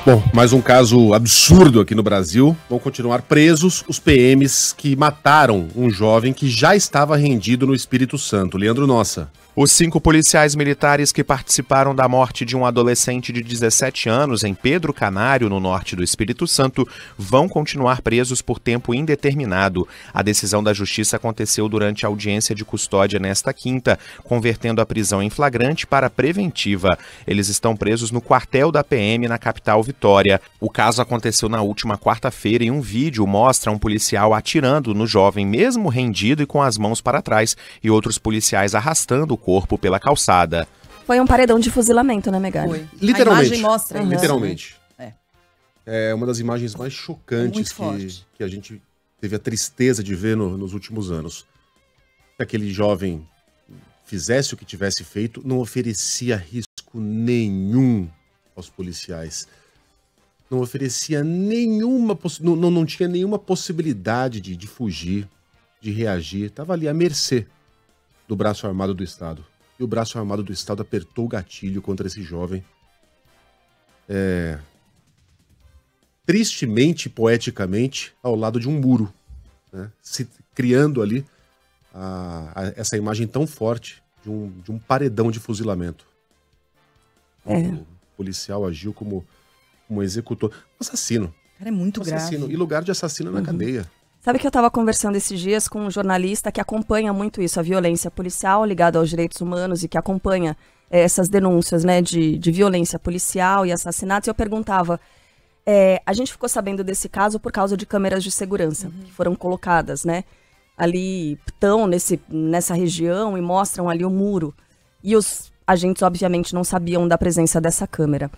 Bom, mais um caso absurdo aqui no Brasil. Vão continuar presos os PMs que mataram um jovem que já estava rendido no Espírito Santo. Leandro Nossa. Os 5 policiais militares que participaram da morte de um adolescente de 17 anos em Pedro Canário, no norte do Espírito Santo, vão continuar presos por tempo indeterminado. A decisão da Justiça aconteceu durante a audiência de custódia nesta quinta, convertendo a prisão em flagrante para preventiva. Eles estão presos no quartel da PM na capital Vitória. O caso aconteceu na última quarta-feira e um vídeo mostra um policial atirando no jovem mesmo rendido e com as mãos para trás, e outros policiais arrastando o corpo pela calçada. Foi um paredão de fuzilamento, né, Megali? Foi. Literalmente. A imagem mostra isso. Literalmente. É uma das imagens mais chocantes que a gente teve a tristeza de ver nos últimos anos. Se aquele jovem fizesse o que tivesse feito, não oferecia risco nenhum aos policiais. Não oferecia nenhuma... Não tinha nenhuma possibilidade de fugir, de reagir. Estava ali à mercê do braço armado do Estado. E o braço armado do Estado apertou o gatilho contra esse jovem. Tristemente, poeticamente, ao lado de um muro, né? Se criando ali essa imagem tão forte de um paredão de fuzilamento. O policial agiu como executor. Um assassino. Cara, é muito grave. E lugar de assassino na cadeia. Sabe que eu estava conversando esses dias com um jornalista que acompanha muito isso, a violência policial ligada aos direitos humanos, e que acompanha essas denúncias, né, de violência policial e assassinatos. E eu perguntava, a gente ficou sabendo desse caso por causa de câmeras de segurança que foram colocadas, né, ali estão nessa região e mostram ali o muro. E os agentes, obviamente, não sabiam da presença dessa câmera.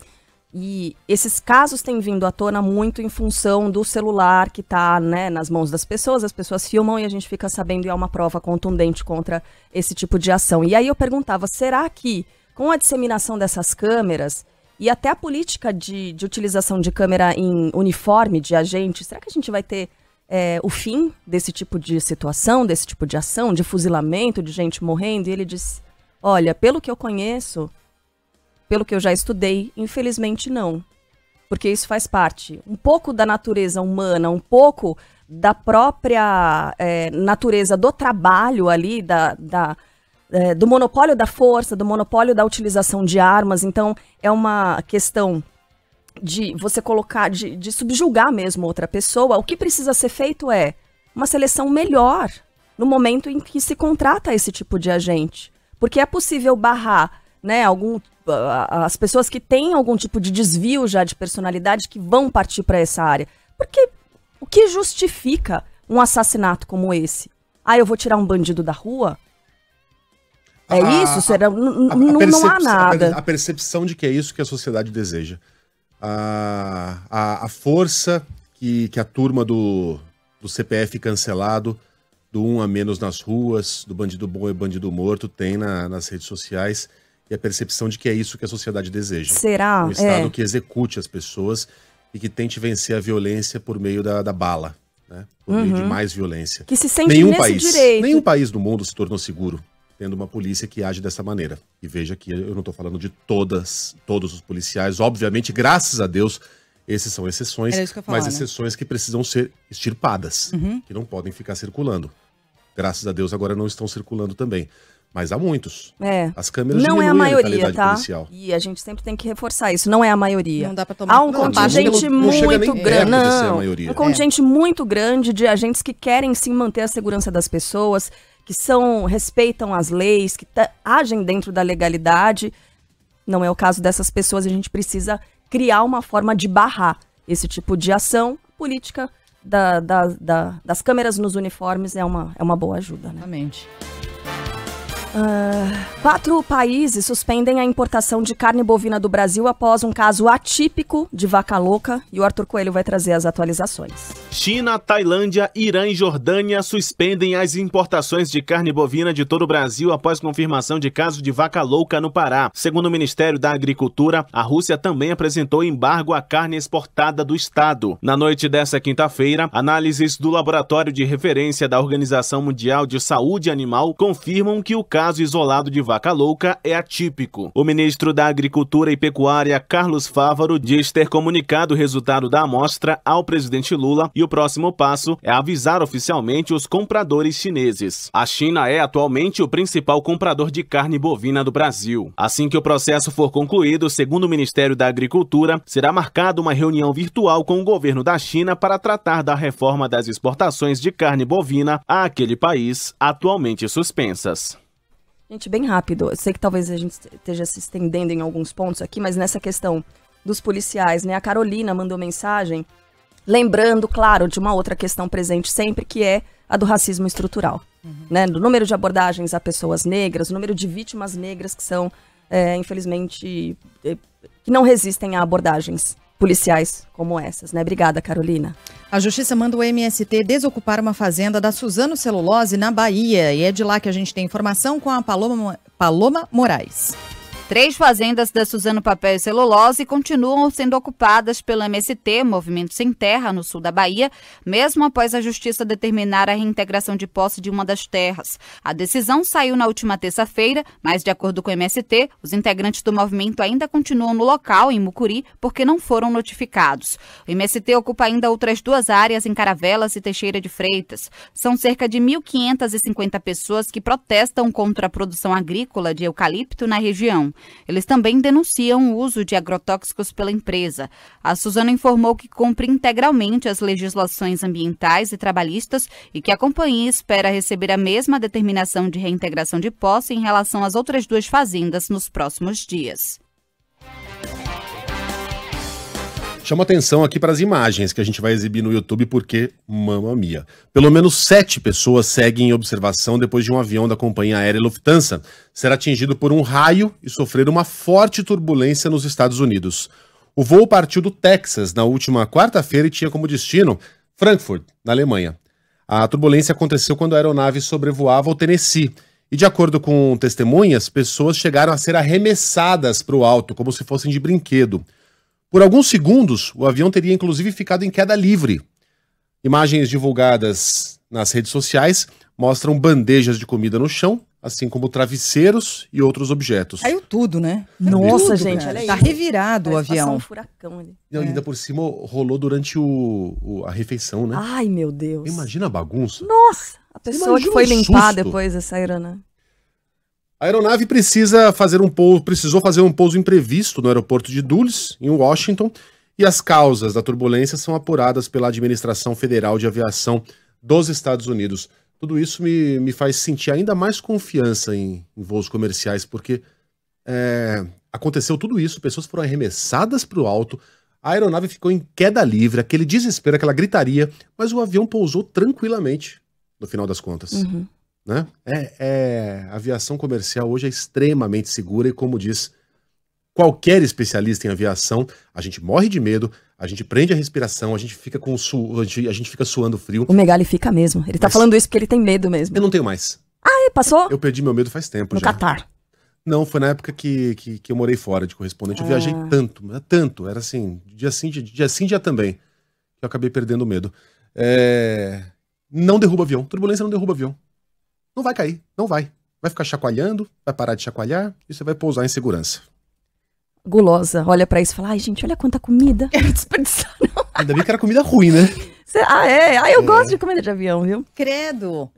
E esses casos têm vindo à tona muito em função do celular que está, né, nas mãos das pessoas, as pessoas filmam e a gente fica sabendo, e é uma prova contundente contra esse tipo de ação. E aí eu perguntava, será que com a disseminação dessas câmeras e até a política de utilização de câmera em uniforme de agente, será que a gente vai ter o fim desse tipo de situação, desse tipo de ação, de fuzilamento, de gente morrendo? E ele disse, olha, pelo que eu conheço, pelo que eu já estudei, infelizmente não. Porque isso faz parte um pouco da natureza humana, um pouco da própria natureza do trabalho ali, do monopólio da força, do monopólio da utilização de armas. Então, é uma questão de você colocar, de subjugar mesmo outra pessoa, o que precisa ser feito é uma seleção melhor no momento em que se contrata esse tipo de agente. Porque é possível barrar, né, as pessoas que têm algum tipo de desvio já de personalidade que vão partir para essa área. Porque o que justifica um assassinato como esse? Eu vou tirar um bandido da rua? É isso? Não há nada. A percepção de que é isso que a sociedade deseja. A força que a turma do CPF cancelado, do 1 a menos nas ruas, do bandido bom e bandido morto, tem nas redes sociais, e a percepção de que é isso que a sociedade deseja. Será? Um Estado que execute as pessoas e que tente vencer a violência por meio da bala, né? Por meio de mais violência. Que se sente nesse direito. Nenhum país do mundo se tornou seguro tendo uma polícia que age dessa maneira. E veja que eu não estou falando de todos os policiais. Obviamente, graças a Deus, esses são exceções, mas exceções que precisam ser extirpadas, que não podem ficar circulando. Graças a Deus, agora não estão circulando também. Mas há muitos. As câmeras não é a maioria, tá? Policial. E a gente sempre tem que reforçar isso. Não é a maioria. Não dá pra tomar. Há um contingente muito grande. Um contingente muito grande de agentes que querem sim manter a segurança das pessoas, que respeitam as leis, que agem dentro da legalidade. Não é o caso dessas pessoas. A gente precisa criar uma forma de barrar esse tipo de ação. Política das câmeras nos uniformes é uma boa ajuda, né? Exatamente. 4 países suspendem a importação de carne bovina do Brasil após um caso atípico de vaca louca, e o Arthur Coelho vai trazer as atualizações. China, Tailândia, Irã e Jordânia suspendem as importações de carne bovina de todo o Brasil após confirmação de caso de vaca louca no Pará. Segundo o Ministério da Agricultura, a Rússia também apresentou embargo à carne exportada do estado. Na noite desta quinta-feira, análises do Laboratório de Referência da Organização Mundial de Saúde Animal confirmam que o caso isolado de vaca louca é atípico. O ministro da Agricultura e Pecuária, Carlos Fávaro, diz ter comunicado o resultado da amostra ao presidente Lula e o próximo passo é avisar oficialmente os compradores chineses. A China é atualmente o principal comprador de carne bovina do Brasil. Assim que o processo for concluído, segundo o Ministério da Agricultura, será marcada uma reunião virtual com o governo da China para tratar da reforma das exportações de carne bovina àquele país, atualmente suspensas. Gente, bem rápido, eu sei que talvez a gente esteja se estendendo em alguns pontos aqui, mas nessa questão dos policiais, né? A Carolina mandou mensagem, lembrando, claro, de uma outra questão presente sempre, que é a do racismo estrutural, né? Do número de abordagens a pessoas negras, o número de vítimas negras que são, infelizmente, que não resistem a abordagens policiais como essas, né? Obrigada, Carolina. A Justiça manda o MST desocupar uma fazenda da Suzano Celulose na Bahia, e é de lá que a gente tem informação com a Paloma Moraes. 3 fazendas da Suzano Papel e Celulose continuam sendo ocupadas pelo MST, Movimento Sem Terra, no sul da Bahia, mesmo após a Justiça determinar a reintegração de posse de uma das terras. A decisão saiu na última terça-feira, mas, de acordo com o MST, os integrantes do movimento ainda continuam no local, em Mucuri, porque não foram notificados. O MST ocupa ainda outras 2 áreas em Caravelas e Teixeira de Freitas. São cerca de 1.550 pessoas que protestam contra a produção agrícola de eucalipto na região. Eles também denunciam o uso de agrotóxicos pela empresa. A Suzano informou que cumpre integralmente as legislações ambientais e trabalhistas e que a companhia espera receber a mesma determinação de reintegração de posse em relação às outras 2 fazendas nos próximos dias. Chama atenção aqui para as imagens que a gente vai exibir no YouTube, porque, mamma mia, pelo menos 7 pessoas seguem em observação depois de um avião da companhia aérea Lufthansa ser atingido por um raio e sofrer uma forte turbulência nos Estados Unidos. O voo partiu do Texas na última quarta-feira e tinha como destino Frankfurt, na Alemanha. A turbulência aconteceu quando a aeronave sobrevoava o Tennessee e, de acordo com testemunhas, pessoas chegaram a ser arremessadas para o alto, como se fossem de brinquedo. Por alguns segundos, o avião teria inclusive ficado em queda livre. Imagens divulgadas nas redes sociais mostram bandejas de comida no chão, assim como travesseiros e outros objetos. Caiu tudo, né? Nossa, tudo, gente, cara. olha Tá isso. revirado o avião. Um furacão ali. E ainda por cima rolou durante a refeição, né? Ai, meu Deus. Imagina a bagunça. Nossa, a pessoa que foi limpar susto. depois dessa aeronave. A aeronave precisou fazer um pouso imprevisto no aeroporto de Dulles, em Washington, E as causas da turbulência são apuradas pela Administração Federal de Aviação dos Estados Unidos. Tudo isso me faz sentir ainda mais confiança em voos comerciais, porque aconteceu tudo isso, pessoas foram arremessadas para o alto, a aeronave ficou em queda livre, aquele desespero, aquela gritaria, mas o avião pousou tranquilamente, no final das contas. Uhum. Né? A aviação comercial hoje é extremamente segura e, como diz qualquer especialista em aviação, a gente morre de medo, a gente prende a respiração, a gente fica a gente fica suando frio. O Megali fica mesmo. Ele tá falando isso porque ele tem medo mesmo. Eu não tenho mais. Passou? Eu perdi meu medo faz tempo no já. No Catar. Não, foi na época que eu morei fora de correspondente. Eu viajei tanto, era assim, dia sim, dia também, que eu acabei perdendo o medo. Não derruba avião, turbulência não derruba avião. Não vai cair, não vai. Vai ficar chacoalhando, vai parar de chacoalhar e você vai pousar em segurança. Gulosa, olha pra isso e fala, ai gente, olha quanta comida. Não desperdiçar, não. Ainda bem que era comida ruim, né? Eu gosto de comida de avião, viu? Credo.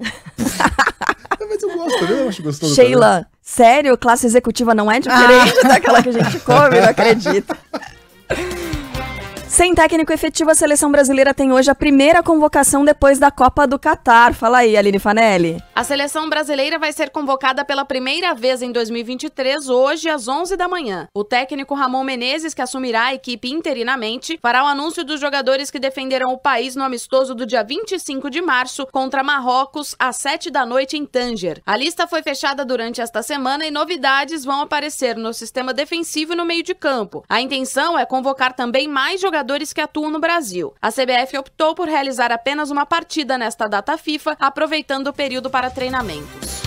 Mas eu gosto, eu acho gostoso. Sheila, também. sério? Classe executiva não é diferente daquela que a gente come, não acredito. Sem técnico efetivo, a seleção brasileira tem hoje a primeira convocação depois da Copa do Catar. Fala aí, Aline Fanelli. A seleção brasileira vai ser convocada pela primeira vez em 2023, hoje às 11 da manhã. O técnico Ramon Menezes, que assumirá a equipe interinamente, fará o anúncio dos jogadores que defenderão o país no amistoso do dia 25 de março contra Marrocos, às 7 da noite em Tânger. A lista foi fechada durante esta semana e novidades vão aparecer no sistema defensivo e no meio de campo. A intenção é convocar também mais jogadores que atuam no Brasil. A CBF optou por realizar apenas uma partida nesta data FIFA, aproveitando o período para treinamentos.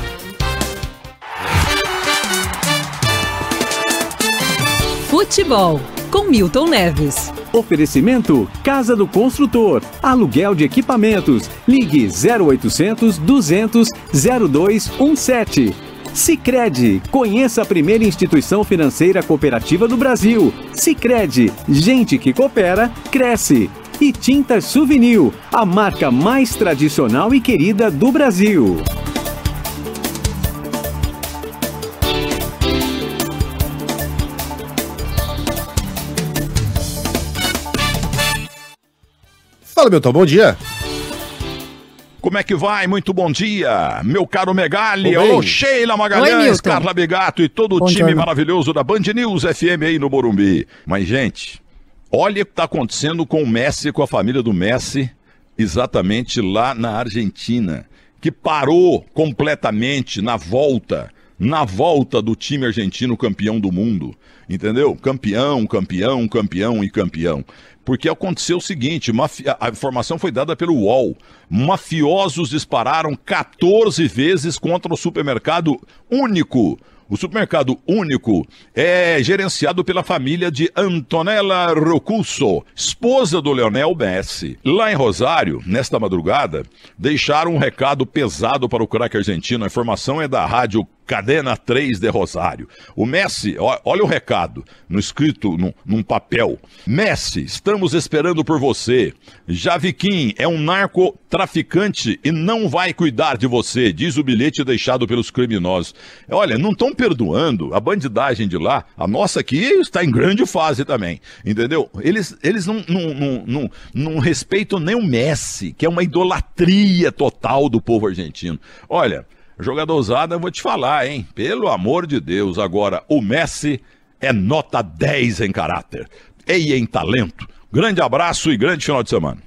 Futebol, com Milton Neves. Oferecimento Casa do Construtor. Aluguel de equipamentos. Ligue 0800 200 0217. Sicredi, conheça a primeira instituição financeira cooperativa do Brasil. Sicredi, gente que coopera, cresce. E Tintas Souvenir, a marca mais tradicional e querida do Brasil. Fala, Milton, bom dia. Como é que vai? Muito bom dia, meu caro Megali. Alô, Sheila Magalhães, Carla Begato e todo o time maravilhoso da Band News FM aí no Morumbi. Mas, gente, olha o que está acontecendo com o Messi, com a família do Messi, exatamente lá na Argentina, que parou completamente na volta do time argentino campeão do mundo. Entendeu? Campeão. Porque aconteceu o seguinte, a informação foi dada pelo UOL. Mafiosos dispararam 14 vezes contra o supermercado Único. O supermercado Único é gerenciado pela família de Antonella Rocusso, esposa do Lionel Messi. Lá em Rosário, nesta madrugada, deixaram um recado pesado para o craque argentino. A informação é da rádio Cadena 3 de Rosário. O Messi, olha o recado, escrito num papel. Messi, estamos esperando por você. Javiquim é um narcotraficante e não vai cuidar de você, diz o bilhete deixado pelos criminosos. Olha, não estão perdoando a bandidagem de lá. A nossa aqui está em grande fase também, entendeu? Eles não respeitam nem o Messi, que é uma idolatria total do povo argentino. Olha, jogador ousado, eu vou te falar, hein? Pelo amor de Deus. Agora, o Messi é nota 10 em caráter e em talento. Grande abraço e grande final de semana.